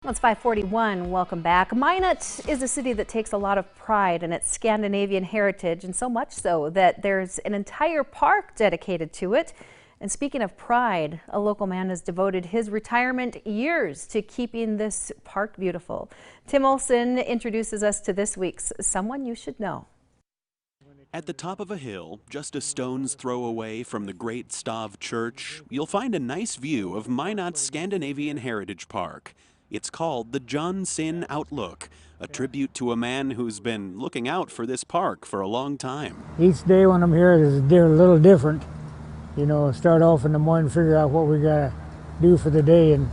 Well, it's 5:41. Welcome back. Minot is a city that takes a lot of pride in its Scandinavian heritage, and so much so that there's an entire park dedicated to it. And speaking of pride, a local man has devoted his retirement years to keeping this park beautiful. Tim Olson introduces us to this week's Someone You Should Know. At the top of a hill, just a stone's throw away from the Great Stav Church, you'll find a nice view of Minot's Scandinavian Heritage Park. It's called the John Sin Outlook, a tribute to a man who's been looking out for this park for a long time. Each day when I'm here is a little different. You know, start off in the morning, figure out what we gotta do for the day, and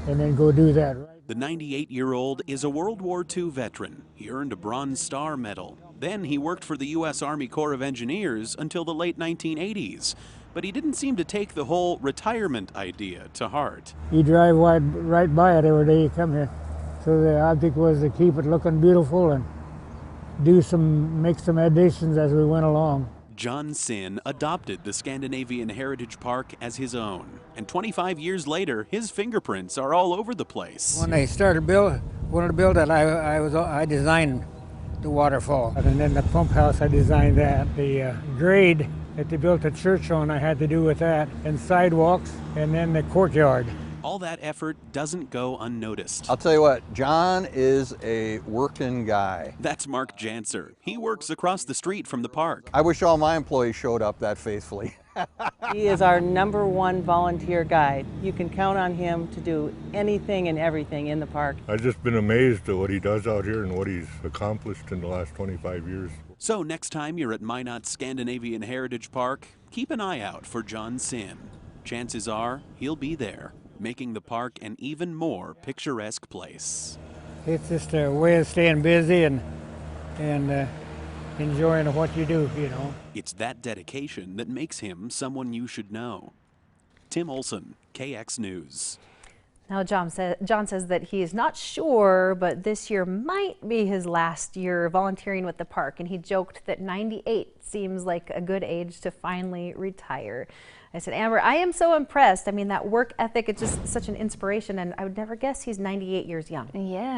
then go do that. The 98-year-old is a World War II veteran. He earned a Bronze Star Medal. Then he worked for the U.S. Army Corps of Engineers until the late 1980s. But he didn't seem to take the whole retirement idea to heart. You drive right by it every day you come here. So the object was to keep it looking beautiful and make some additions as we went along. John Sin adopted the Scandinavian Heritage Park as his own. And 25 years later, his fingerprints are all over the place. When I wanted to build it, I designed the waterfall. And then the pump house, I designed that. The grade that they built the church on, I had to do with that, and sidewalks, and then the courtyard. All that effort doesn't go unnoticed. I'll tell you what, John is a working guy. That's Mark Janser. He works across the street from the park. I wish all my employees showed up that faithfully. He is our #1 volunteer guide. You can count on him to do anything and everything in the park. I've just been amazed at what he does out here and what he's accomplished in the last 25 years. So next time you're at Minot's Scandinavian Heritage Park, keep an eye out for John Sin. Chances are he'll be there, making the park an even more picturesque place. It's just a way of staying busy and enjoying what you do, you know. It's that dedication that makes him someone you should know. Tim Olson, KX News. Now, John says that he is not sure, but this year might be his last year volunteering with the park, and he joked that 98 seems like a good age to finally retire. I said, Amber, I am so impressed. I mean, that work ethic is just such an inspiration, and I would never guess he's 98 years young. Yeah.